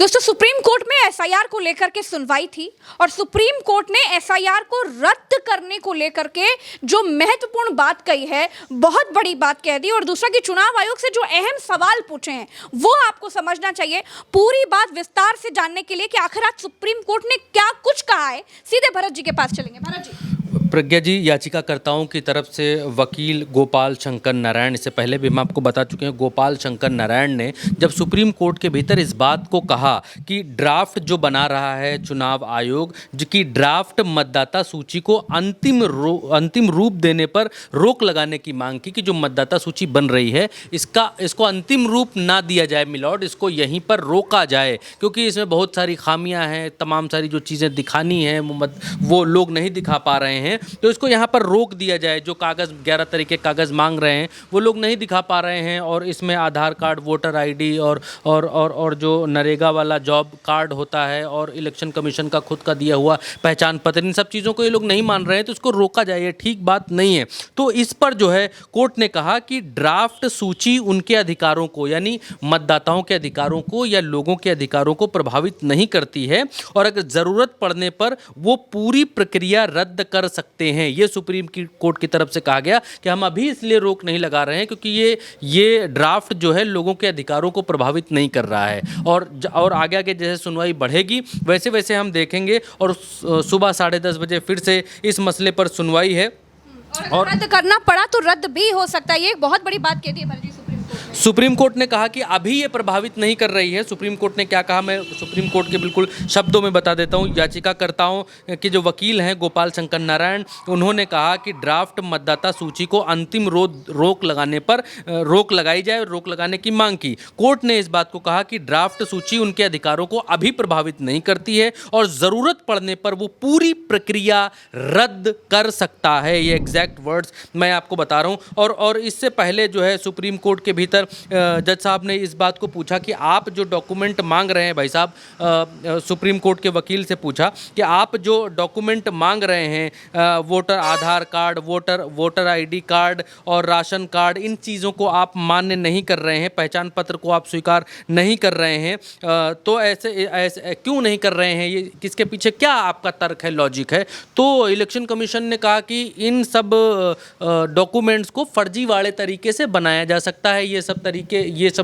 दोस्तों, supreme court में SIR को लेकर के सुनवाई थी और सुप्रीम कोर्ट ने एसआईआर को रद्द करने को लेकर के जो महत्वपूर्ण बात कही है, बहुत बड़ी बात कह दी। और दूसरा कि चुनाव आयोग से जो अहम सवाल पूछे हैं वो आपको समझना चाहिए। पूरी बात विस्तार से जानने के लिए कि आखिर आज सुप्रीम कोर्ट ने क्या कुछ कहा है, सीधे भरत जी के पास चलेंगे। भरत जी। प्रज्ञा जी, याचिकाकर्ताओं की तरफ से वकील गोपाल शंकर नारायण, इससे पहले भी हम आपको बता चुके हैं, गोपाल शंकर नारायण ने जब सुप्रीम कोर्ट के भीतर इस बात को कहा कि ड्राफ्ट जो बना रहा है चुनाव आयोग, जो कि ड्राफ्ट मतदाता सूची को अंतिम रूप देने पर रोक लगाने की मांग की कि जो मतदाता सूची बन रही है इसको अंतिम रूप ना दिया जाए मिलॉर्ड, इसको यहीं पर रोका जाए क्योंकि इसमें बहुत सारी खामियां हैं, तमाम सारी जो चीज़ें दिखानी है वो लोग नहीं दिखा पा रहे हैं, तो इसको यहाँ पर रोक दिया जाए। जो कागज़ 11 तरह के कागज़ मांग रहे हैं वो लोग नहीं दिखा पा रहे हैं और इसमें आधार कार्ड, वोटर आईडी और जो नरेगा वाला जॉब कार्ड होता है और इलेक्शन कमीशन का खुद का दिया हुआ पहचान पत्र, इन सब चीज़ों को ये लोग नहीं मान रहे हैं, तो इसको रोका जाए, ये ठीक बात नहीं है। तो इस पर जो है कोर्ट ने कहा कि ड्राफ्ट सूची उनके अधिकारों को, यानी मतदाताओं के अधिकारों को या लोगों के अधिकारों को प्रभावित नहीं करती है और अगर ज़रूरत पड़ने पर वो पूरी प्रक्रिया रद्द कर सकते हैं। ये सुप्रीम कोर्ट की तरफ से कहा गया कि हम अभी इसलिए रोक नहीं लगा रहे हैं क्योंकि ये ड्राफ्ट जो है लोगों के अधिकारों को प्रभावित नहीं कर रहा है और आगे आगे जैसे सुनवाई बढ़ेगी वैसे वैसे हम देखेंगे और सुबह 10:30 बजे फिर से इस मसले पर सुनवाई है और रद्द करना पड़ा तो रद्द भी हो सकता है। ये एक बहुत बड़ी बात कहती है भरत जी सुप्रीम कोर्ट ने कहा कि अभी ये प्रभावित नहीं कर रही है। सुप्रीम कोर्ट ने क्या कहा, मैं सुप्रीम कोर्ट के बिल्कुल शब्दों में बता देता हूँ। याचिकाकर्ताओं के जो वकील हैं गोपाल शंकर नारायण, उन्होंने कहा कि ड्राफ्ट मतदाता सूची को अंतिम रोक लगाने पर रोक लगाई जाए और रोक लगाने की मांग की। कोर्ट ने इस बात को कहा कि ड्राफ्ट सूची उनके अधिकारों को अभी प्रभावित नहीं करती है और ज़रूरत पड़ने पर वो पूरी प्रक्रिया रद्द कर सकता है। ये एग्जैक्ट वर्ड्स मैं आपको बता रहा हूँ। और इससे पहले जो है सुप्रीम कोर्ट के भीतर जज साहब ने इस बात को पूछा कि आप जो डॉक्यूमेंट मांग रहे हैं, भाई साहब, सुप्रीम कोर्ट के वकील से पूछा कि आप जो डॉक्यूमेंट मांग रहे हैं, वोटर आधार कार्ड, वोटर आईडी कार्ड और राशन कार्ड, इन चीज़ों को आप मान्य नहीं कर रहे हैं, पहचान पत्र को आप स्वीकार नहीं कर रहे हैं, तो ऐसे क्यों नहीं कर रहे हैं, ये किसके पीछे क्या आपका तर्क है, लॉजिक है? तो इलेक्शन कमीशन ने कहा कि इन सब डॉक्यूमेंट्स को फर्जीवाड़े तरीके से बनाया जा सकता है, ये सब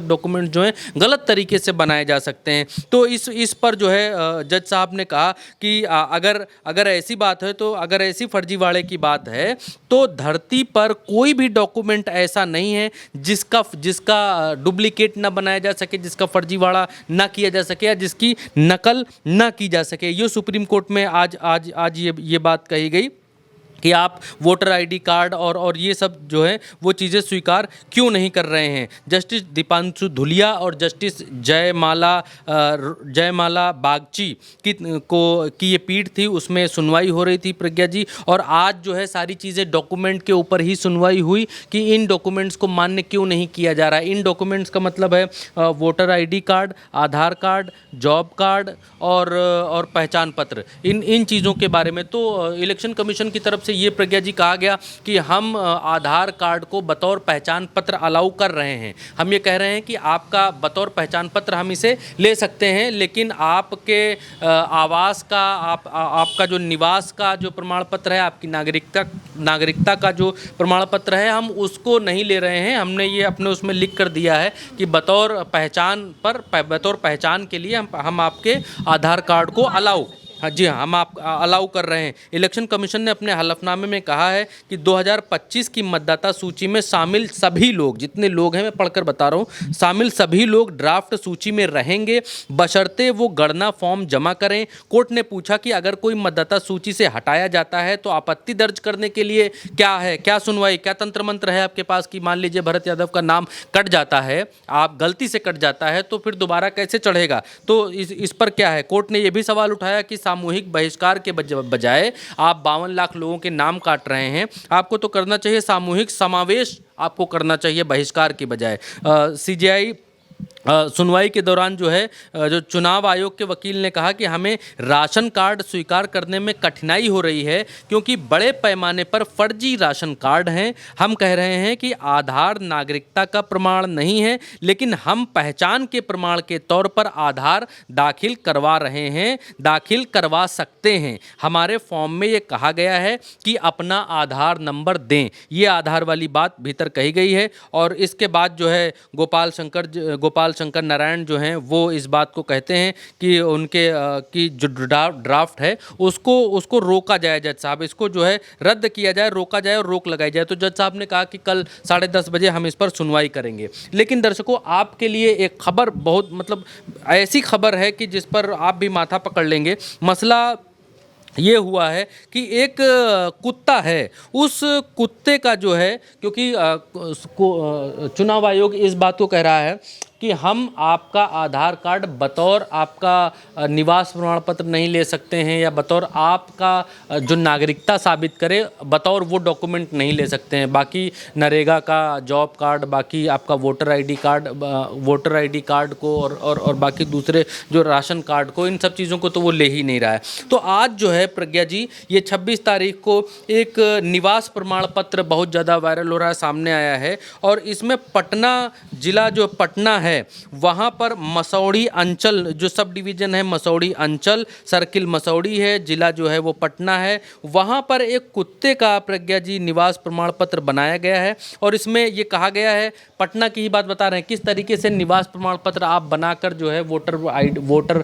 डॉक्यूमेंट जो हैं गलत तरीके से बनाए जा सकते हैं। तो इस पर जो है जज साहब ने कहा कि अगर ऐसी बात है, तो अगर ऐसी फर्जीवाड़े की बात है तो धरती पर कोई भी डॉक्यूमेंट ऐसा नहीं है जिसका डुप्लीकेट ना बनाया जा सके, जिसका फर्जीवाड़ा ना किया जा सके या जिसकी नकल ना की जा सके। ये सुप्रीम कोर्ट में आज ये बात कही गई कि आप वोटर आईडी कार्ड और ये सब जो है वो चीज़ें स्वीकार क्यों नहीं कर रहे हैं। जस्टिस दीपांशु धुलिया और जस्टिस जयमाला बागची की ये पीठ थी, उसमें सुनवाई हो रही थी प्रज्ञा जी, और आज जो है सारी चीज़ें डॉक्यूमेंट के ऊपर ही सुनवाई हुई कि इन डॉक्यूमेंट्स को मान्य क्यों नहीं किया जा रहा है। इन डॉक्यूमेंट्स का मतलब है वोटर आईडी कार्ड, आधार कार्ड, जॉब कार्ड और पहचान पत्र, इन चीज़ों के बारे में तो इलेक्शन कमीशन की तरफ से ये प्रज्ञा जी कहा गया कि हम आधार कार्ड को बतौर पहचान पत्र अलाउ कर रहे हैं। हम ये कह रहे हैं कि आपका बतौर पहचान पत्र हम इसे ले सकते हैं, लेकिन आपके आवास का, आपका जो निवास का जो प्रमाण पत्र है, आपकी नागरिकता का जो प्रमाण पत्र है, हम उसको नहीं ले रहे हैं। हमने ये अपने उसमें लिख कर दिया है कि बतौर पहचान के लिए हम आपके आधार कार्ड को हम आप अलाउ कर रहे हैं। इलेक्शन कमीशन ने अपने हलफनामे में कहा है कि 2025 की मतदाता सूची में शामिल सभी लोग, जितने लोग हैं मैं पढ़कर बता रहा हूँ, शामिल सभी लोग ड्राफ्ट सूची में रहेंगे बशर्ते वो गणना फॉर्म जमा करें। कोर्ट ने पूछा कि अगर कोई मतदाता सूची से हटाया जाता है तो आपत्ति दर्ज करने के लिए क्या सुनवाई, क्या तंत्र मंत्र है आपके पास कि मान लीजिए भरत यादव का नाम कट जाता है, आप गलती से कट जाता है, तो फिर दोबारा कैसे चढ़ेगा? तो इस पर क्या है? कोर्ट ने यह भी सवाल उठाया कि सामूहिक बहिष्कार के बजाय आप 52 लाख लोगों के नाम काट रहे हैं, आपको तो करना चाहिए सामूहिक समावेश, आपको करना चाहिए बहिष्कार के बजाय। सीजेआई सुनवाई के दौरान जो है जो चुनाव आयोग के वकील ने कहा कि हमें राशन कार्ड स्वीकार करने में कठिनाई हो रही है क्योंकि बड़े पैमाने पर फर्जी राशन कार्ड हैं। हम कह रहे हैं कि आधार नागरिकता का प्रमाण नहीं है, लेकिन हम पहचान के प्रमाण के तौर पर आधार दाखिल करवा रहे हैं, दाखिल करवा सकते हैं। हमारे फॉर्म में ये कहा गया है कि अपना आधार नंबर दें, ये आधार वाली बात भीतर कही गई है। और इसके बाद जो है गोपाल शंकर नारायण जो हैं वो इस बात को कहते हैं कि उनके की जो ड्राफ्ट है उसको रोका जाए, जज साहब इसको जो है रद्द किया जाए, रोका जाए और रोक लगाई जाए। तो जज साहब ने कहा कि कल 10:30 बजे हम इस पर सुनवाई करेंगे। लेकिन दर्शकों, आपके लिए एक खबर बहुत मतलब ऐसी खबर है कि जिस पर आप भी माथा पकड़ लेंगे। मसला ये हुआ है कि एक कुत्ता है, उस कुत्ते का जो है, क्योंकि चुनाव आयोग इस बात को कह रहा है कि हम आपका आधार कार्ड बतौर आपका निवास प्रमाण पत्र नहीं ले सकते हैं या बतौर आपका जो नागरिकता साबित करे बतौर वो डॉक्यूमेंट नहीं ले सकते हैं। बाकी नरेगा का जॉब कार्ड, बाकी आपका वोटर आईडी कार्ड को और बाकी दूसरे जो राशन कार्ड को, इन सब चीज़ों को तो वो ले ही नहीं रहा है। तो आज जो है प्रज्ञा जी, ये 26 तारीख को एक निवास प्रमाण पत्र बहुत ज़्यादा वायरल हो रहा है, सामने आया है। और इसमें पटना जिला जो पटना है वहां पर मसौड़ी अंचल जो सब डिवीजन है, मसौड़ी अंचल सर्किल मसौड़ी है, जिला जो है वो पटना है। वहां पर एक कुत्ते का प्रज्ञा जी निवास प्रमाण पत्र बनाया गया है और इसमें ये कहा गया है, पटना की ही बात बता रहे हैं, किस तरीके से निवास प्रमाण पत्र आप बनाकर जो है वोटर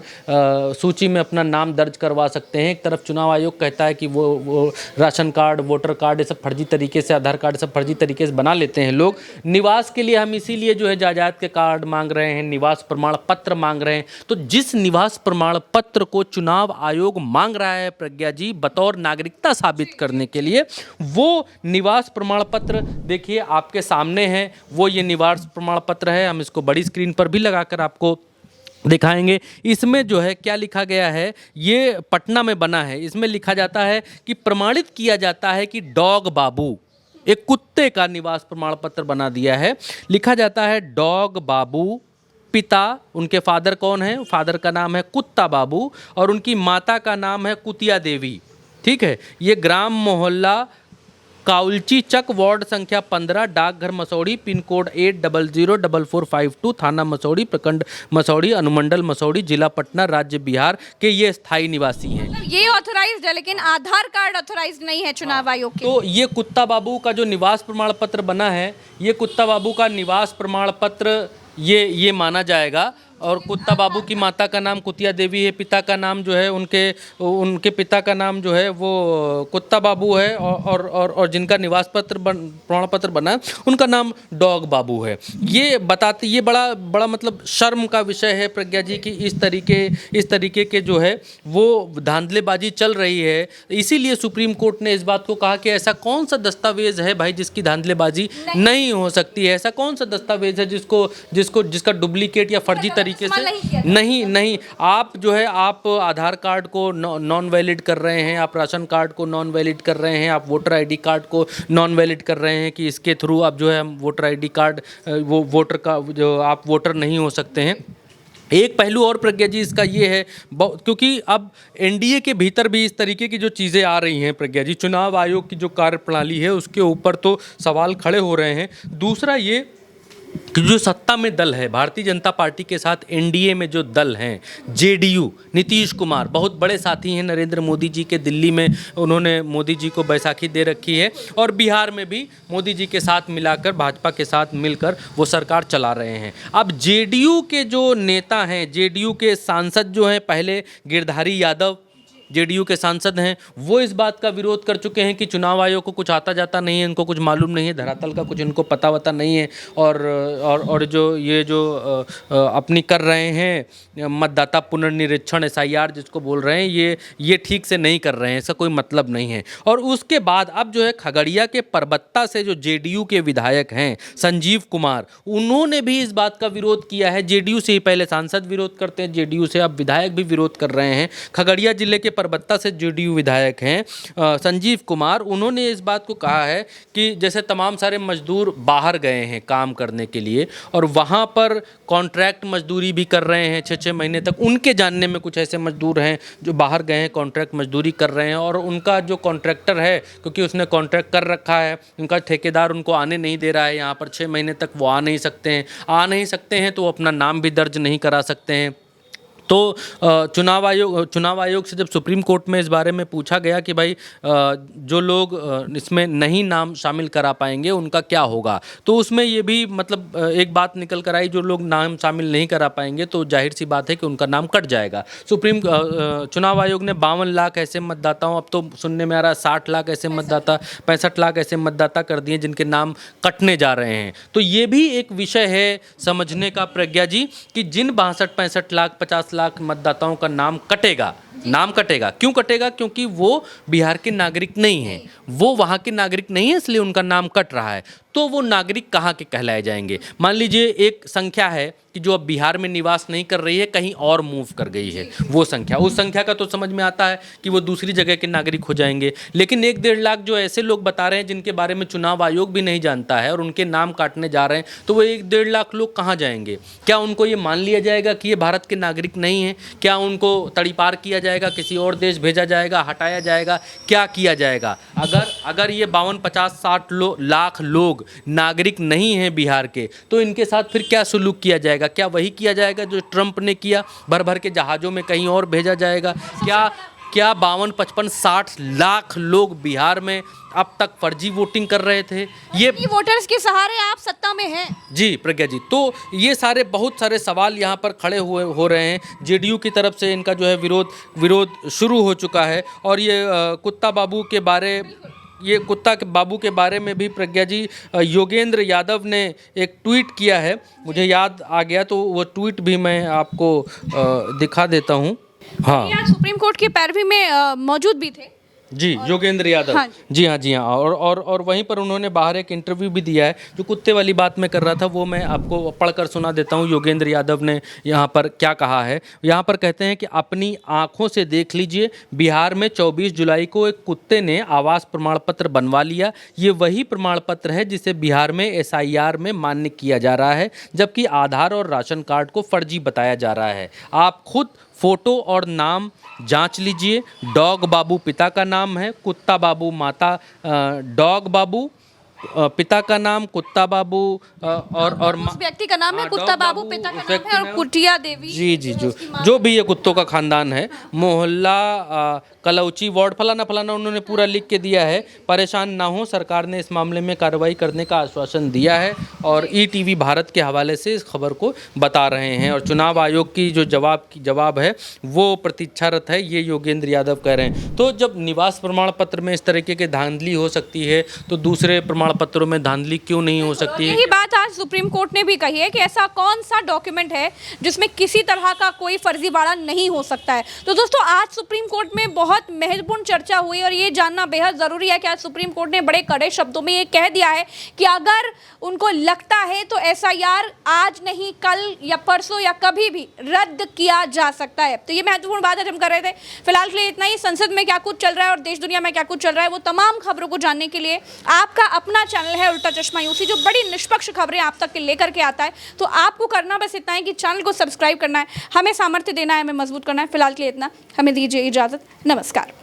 सूची में अपना नाम दर्ज करवा सकते हैं। एक तरफ चुनाव आयोग कहता है कि वो राशन कार्ड, वोटर कार्ड, ये सब फर्जी तरीके से, आधार कार्ड सब फर्जी तरीके से बना लेते हैं लोग। निवास के लिए हम इसीलिए जो है जायदाद के कार्ड मांग रहे हैं, निवास प्रमाण पत्र मांग रहे हैं। तो जिस निवास प्रमाण पत्र को चुनाव आयोग मांग रहा है प्रज्ञा जी बतौर नागरिकता साबित करने के लिए, वो निवास प्रमाण पत्र देखिए आपके सामने है। वो ये निवास प्रमाण पत्र है, हम इसको बड़ी स्क्रीन पर भी लगाकर आपको दिखाएंगे। इसमें जो है क्या लिखा गया है, ये पटना में बना है। इसमें लिखा जाता है कि प्रमाणित किया जाता है कि डॉग बाबू, एक कुत्ते का निवास प्रमाण पत्र बना दिया है। लिखा जाता है डॉग बाबू, पिता उनके फादर कौन है, फादर का नाम है कुत्ता बाबू और उनकी माता का नाम है कुतिया देवी। ठीक है, ये ग्राम मोहल्ला काउलची चक, वार्ड संख्या 15, डाकघर मसौड़ी, पिन कोड 800452, थाना मसौड़ी, प्रखंड मसौड़ी, अनुमंडल मसौड़ी, जिला पटना, राज्य बिहार के ये स्थायी निवासी हैं। ये ऑथराइज्ड है लेकिन आधार कार्ड ऑथराइज्ड नहीं है चुनाव आयोग के। तो ये कुत्ता बाबू का जो निवास प्रमाण पत्र बना है, ये कुत्ता बाबू का निवास प्रमाण पत्र ये माना जाएगा। और कुत्ता बाबू की माता का नाम कुतिया देवी है, पिता का नाम जो है उनके पिता का नाम जो है वो कुत्ता बाबू है और जिनका निवास पत्र प्रमाण पत्र बना है उनका नाम डॉग बाबू है। ये बताते, ये बड़ा मतलब शर्म का विषय है प्रज्ञा जी की इस तरीके के जो है वो धांधलेबाजी चल रही है। इसीलिए सुप्रीम कोर्ट ने इस बात को कहा कि ऐसा कौन सा दस्तावेज है भाई जिसकी धांधलेबाजी नहीं हो सकती है। ऐसा कौन सा दस्तावेज है जिसका डुप्लीकेट या फर्जी तरीके से नहीं आप जो है आप आधार कार्ड को नॉन वैलिड कर रहे हैं, आप राशन कार्ड को नॉन वैलिड कर रहे हैं, आप वोटर आईडी कार्ड को नॉन वैलिड कर रहे हैं कि इसके थ्रू आप जो है वोटर आईडी कार्ड वो वोटर का जो आप वोटर नहीं हो सकते हैं। एक पहलू और प्रज्ञा जी इसका ये है, क्योंकि अब एनडीए के भीतर भी इस तरीके की जो चीज़ें आ रही हैं प्रज्ञा जी, चुनाव आयोग की जो कार्यप्रणाली है उसके ऊपर तो सवाल खड़े हो रहे हैं। दूसरा ये कि जो सत्ता में दल है, भारतीय जनता पार्टी के साथ एनडीए में जो दल हैं, जेडीयू, नीतीश कुमार बहुत बड़े साथी हैं नरेंद्र मोदी जी के। दिल्ली में उन्होंने मोदी जी को बैसाखी दे रखी है और बिहार में भी मोदी जी के साथ मिलाकर, भाजपा के साथ मिलकर वो सरकार चला रहे हैं। अब जेडीयू के जो नेता हैं, जेडीयू के सांसद जो हैं, पहले गिरधारी यादव जेडीयू के सांसद हैं, वो इस बात का विरोध कर चुके हैं कि चुनाव आयोग को कुछ आता जाता नहीं है, इनको कुछ मालूम नहीं है, धरातल का कुछ इनको पता वता नहीं है। और जो अपनी कर रहे हैं मतदाता पुनर्निरीक्षण एसआईआर जिसको बोल रहे हैं, ये ठीक से नहीं कर रहे हैं, इसका कोई मतलब नहीं है। और उसके बाद अब जो है खगड़िया के परबत्ता से जो जेडीयू के विधायक हैं संजीव कुमार, उन्होंने भी इस बात का विरोध किया है। जेडीयू से ही पहले सांसद विरोध करते हैं, जेडीयू से अब विधायक भी विरोध कर रहे हैं। खगड़िया जिले के परबत्ता से जेडीयू विधायक हैं संजीव कुमार, उन्होंने इस बात को कहा है कि जैसे तमाम सारे मजदूर बाहर गए हैं काम करने के लिए और वहाँ पर कॉन्ट्रैक्ट मजदूरी भी कर रहे हैं 6-6 महीने तक। उनके जानने में कुछ ऐसे मजदूर हैं जो बाहर गए हैं, कॉन्ट्रैक्ट मजदूरी कर रहे हैं, और उनका जो कॉन्ट्रैक्टर है, क्योंकि उसने कॉन्ट्रैक्ट कर रखा है, उनका ठेकेदार उनको आने नहीं दे रहा है यहाँ पर 6 महीने तक, वो आ नहीं सकते हैं तो वो अपना नाम भी दर्ज नहीं करा सकते हैं। तो चुनाव आयोग से जब सुप्रीम कोर्ट में इस बारे में पूछा गया कि भाई जो लोग इसमें नहीं नाम शामिल करा पाएंगे उनका क्या होगा, तो उसमें ये भी मतलब एक बात निकल कर आई, जो लोग नाम शामिल नहीं करा पाएंगे तो जाहिर सी बात है कि उनका नाम कट जाएगा। चुनाव आयोग ने 52 लाख ऐसे मतदाताओं, अब तो सुनने में आ रहा है 60 लाख ऐसे मतदाता, 65 लाख ऐसे मतदाता कर दिए जिनके नाम कटने जा रहे हैं। तो ये भी एक विषय है समझने का प्रज्ञा जी कि जिन 62-65 लाख 50 लाख मतदाताओं का नाम कटेगा, क्यों कटेगा? क्योंकि वो बिहार के नागरिक नहीं हैं, वो वहाँ के नागरिक नहीं है, इसलिए उनका नाम कट रहा है। तो वो नागरिक कहाँ के कहलाए जाएंगे? मान लीजिए एक संख्या है कि जो अब बिहार में निवास नहीं कर रही है, कहीं और मूव कर गई है, वो संख्या, उस संख्या का तो समझ में आता है कि वो दूसरी जगह के नागरिक हो जाएंगे। लेकिन 1-1.5 लाख जो ऐसे लोग बता रहे हैं जिनके बारे में चुनाव आयोग भी नहीं जानता है और उनके नाम काटने जा रहे हैं, तो वो 1-1.5 लाख लोग कहाँ जाएंगे? क्या उनको ये मान लिया जाएगा कि ये भारत के नागरिक नहीं हैं? क्या उनको तड़ीपार किया जाएगा, किसी और देश भेजा जाएगा, हटाया जाएगा, क्या किया जाएगा? अगर ये 52-50-60 लाख लोग नागरिक नहीं हैं बिहार के, तो इनके साथ फिर क्या सुलूक किया जाएगा? क्या वही किया जाएगा जो ट्रंप ने किया, भर भर के जहाज़ों में कहीं और भेजा जाएगा? क्या 52-55-60 लाख लोग बिहार में अब तक फर्जी वोटिंग कर रहे थे? ये वोटर्स के सहारे आप सत्ता में हैं। जी प्रज्ञा जी, तो ये बहुत सारे सवाल यहाँ पर खड़े हो रहे हैं। जेडीयू की तरफ से इनका जो है विरोध शुरू हो चुका है। और ये कुत्ता बाबू के बारे में भी प्रज्ञा जी, योगेंद्र यादव ने एक ट्वीट किया है, मुझे याद आ गया तो वो ट्वीट भी मैं आपको दिखा देता हूँ। हाँ, सुप्रीम कोर्ट की पैरवी में मौजूद भी थे जी, योगेंद्र यादव। हाँ। जी हाँ। और वहीं पर उन्होंने बाहर एक इंटरव्यू भी दिया है। जो कुत्ते वाली बात मैं कर रहा था वो मैं आपको पढ़कर सुना देता हूँ। योगेंद्र यादव ने यहाँ पर क्या कहा है। यहाँ पर कहते हैं कि अपनी आंखों से देख लीजिए, बिहार में 24 जुलाई को एक कुत्ते ने आवास प्रमाण पत्र बनवा लिया। ये वही प्रमाण पत्र है जिसे बिहार में SIR में मान्य किया जा रहा है, जबकि आधार और राशन कार्ड को फर्जी बताया जा रहा है। आप खुद फोटो और नाम जांच लीजिए। डॉग बाबू पिता का नाम है, कुत्ता बाबू माता, डॉग बाबू पिता का नाम, कुत्ता बाबू और उस व्यक्ति का नाम है कुत्ता बाबू, पिता का नाम है, और कुटिया देवी जी जो भी ये कुत्तों का खानदान है, मोहल्ला कलौची वार्ड फलाना उन्होंने पूरा लिख के दिया है। परेशान ना हो, सरकार ने इस मामले में कार्रवाई करने का आश्वासन दिया है और ETV भारत के हवाले से इस खबर को बता रहे हैं। और चुनाव आयोग की जो जवाब है वो प्रतीक्षारत है, ये योगेंद्र यादव कह रहे हैं। तो जब निवास प्रमाण पत्र में इस तरीके की धांधली हो सकती है तो दूसरे प्रमाण पत्रों में धांधली क्यों नहीं हो सकती है? यही बात आज सुप्रीम कोर्ट ने भी कही है कि ऐसा कौन सा डॉक्यूमेंट है जिसमें किसी तरह का कोई फर्जीवाड़ा नहीं हो सकता है। तो दोस्तों, आज सुप्रीम कोर्ट में बहुत महत्वपूर्ण चर्चा हुई और ये जानना बेहद जरूरी है कि आज सुप्रीम कोर्ट ने बड़े कड़े शब्दों में ये कह दिया है कि अगर उनको लगता है तो SIR आज नहीं, कल या परसों या कभी भी रद्द किया जा सकता है। तो ये महत्वपूर्ण बात आज हम कर रहे थे। फिलहाल के लिए इतना ही। संसद में क्या कुछ चल रहा है और देश दुनिया में क्या कुछ चल रहा है, वो तमाम खबरों को जानने के लिए आपका अपना चैनल है उल्टा चश्मा यूसी, जो बड़ी निष्पक्ष खबरें आप तक के लेकर के आता है। तो आपको करना बस इतना है कि चैनल को सब्सक्राइब करना है, हमें सामर्थ्य देना है, हमें मजबूत करना है। फिलहाल के लिए इतना, हमें दीजिए इजाजत। नमस्कार।